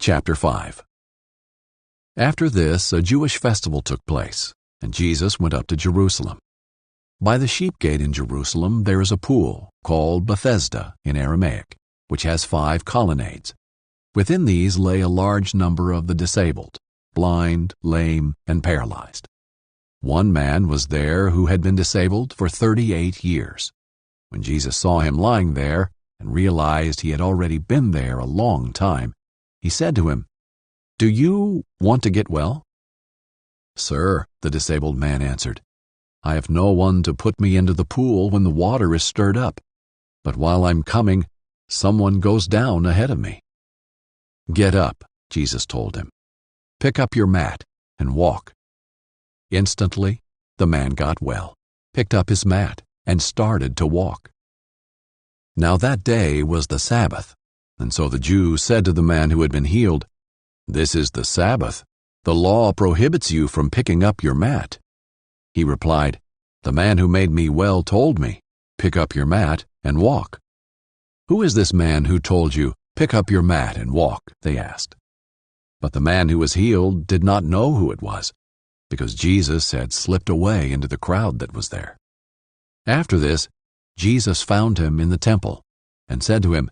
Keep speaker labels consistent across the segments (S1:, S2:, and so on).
S1: Chapter 5. After this, a Jewish festival took place, and Jesus went up to Jerusalem. By the sheep gate in Jerusalem there is a pool, called Bethesda in Aramaic, which has 5 colonnades. Within these lay a large number of the disabled, blind, lame, and paralyzed. One man was there who had been disabled for 38 years. When Jesus saw him lying there and realized he had already been there a long time, he said to him, "Do you want to get well?" "Sir," the disabled man answered, "I have no one to put me into the pool when the water is stirred up, but while I'm coming, someone goes down ahead of me." "Get up," Jesus told him. "Pick up your mat and walk." Instantly, the man got well, picked up his mat, and started to walk. Now that day was the Sabbath, and so the Jews said to the man who had been healed, "This is the Sabbath. The law prohibits you from picking up your mat." He replied, "The man who made me well told me, 'Pick up your mat and walk.'" "Who is this man who told you, 'Pick up your mat and walk'?" they asked. But the man who was healed did not know who it was, because Jesus had slipped away into the crowd that was there. After this, Jesus found him in the temple and said to him,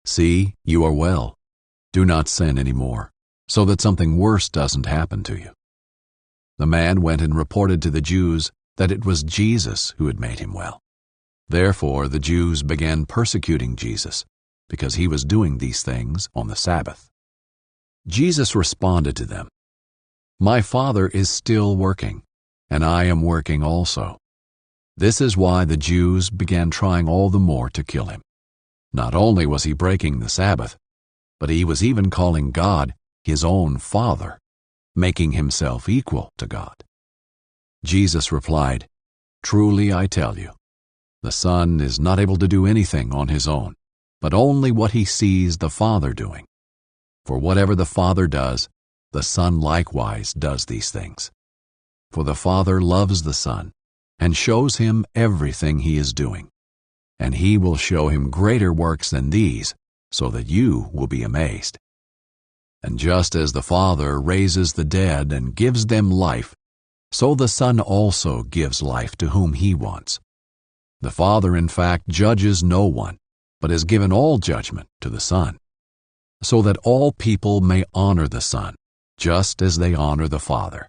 S1: "See, you are well. Do not sin anymore, so that something worse doesn't happen to you." The man went and reported to the Jews that it was Jesus who had made him well. Therefore the Jews began persecuting Jesus, because he was doing these things on the Sabbath. Jesus responded to them, "My Father is still working, and I am working also." This is why the Jews began trying all the more to kill him. Not only was he breaking the Sabbath, but he was even calling God his own Father, making himself equal to God. Jesus replied, "Truly I tell you, the Son is not able to do anything on his own, but only what he sees the Father doing. For whatever the Father does, the Son likewise does these things. For the Father loves the Son and shows him everything he is doing, and he will show him greater works than these, so that you will be amazed. And just as the Father raises the dead and gives them life, so the Son also gives life to whom he wants. The Father, in fact, judges no one, but has given all judgment to the Son, so that all people may honor the Son, just as they honor the Father.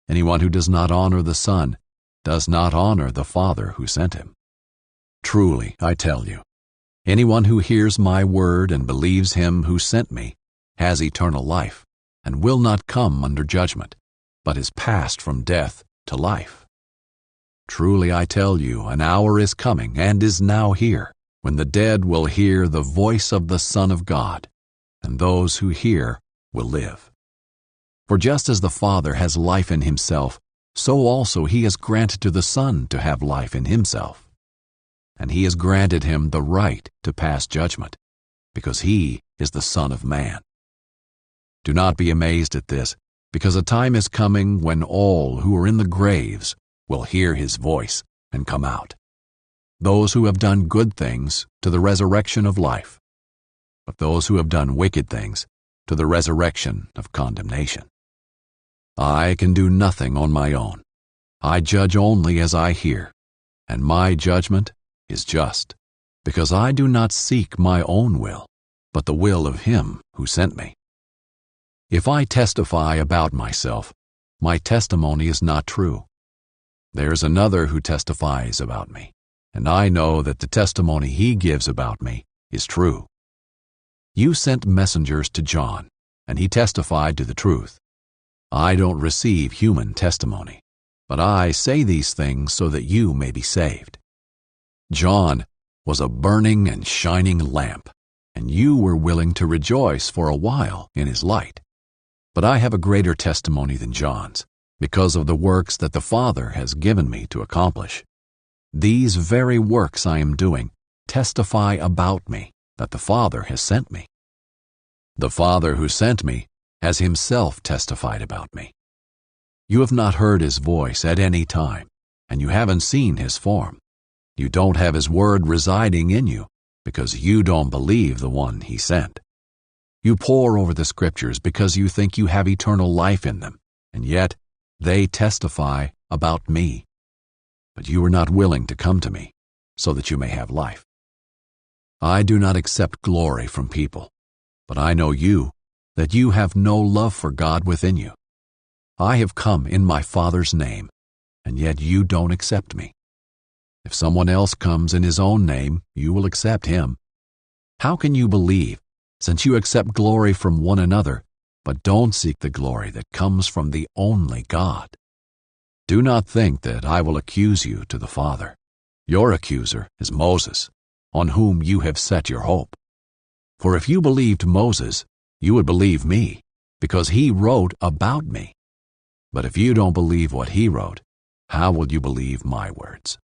S1: Anyone who does not honor the Son does not honor the Father who sent him. Truly, I tell you, anyone who hears my word and believes him who sent me has eternal life, and will not come under judgment, but is passed from death to life. Truly I tell you, an hour is coming, and is now here, when the dead will hear the voice of the Son of God, and those who hear will live. For just as the Father has life in himself, so also he has granted to the Son to have life in himself. And he has granted him the right to pass judgment, because he is the Son of Man. Do not be amazed at this, because a time is coming when all who are in the graves will hear his voice and come out. Those who have done good things to the resurrection of life, but those who have done wicked things to the resurrection of condemnation. I can do nothing on my own. I judge only as I hear, and my judgment is just, because I do not seek my own will, but the will of him who sent me. If I testify about myself, my testimony is not true. There is another who testifies about me, and I know that the testimony he gives about me is true. You sent messengers to John, and he testified to the truth. I don't receive human testimony, but I say these things so that you may be saved. John was a burning and shining lamp, and you were willing to rejoice for a while in his light. But I have a greater testimony than John's, because of the works that the Father has given me to accomplish. These very works I am doing testify about me that the Father has sent me. The Father who sent me has himself testified about me. You have not heard his voice at any time, and you haven't seen his form. You don't have his word residing in you, because you don't believe the one he sent. You pore over the Scriptures because you think you have eternal life in them, and yet they testify about me. But you are not willing to come to me so that you may have life. I do not accept glory from people, but I know you, that you have no love for God within you. I have come in my Father's name, and yet you don't accept me. If someone else comes in his own name, you will accept him. How can you believe, since you accept glory from one another, but don't seek the glory that comes from the only God? Do not think that I will accuse you to the Father. Your accuser is Moses, on whom you have set your hope. For if you believed Moses, you would believe me, because he wrote about me. But if you don't believe what he wrote, how will you believe my words?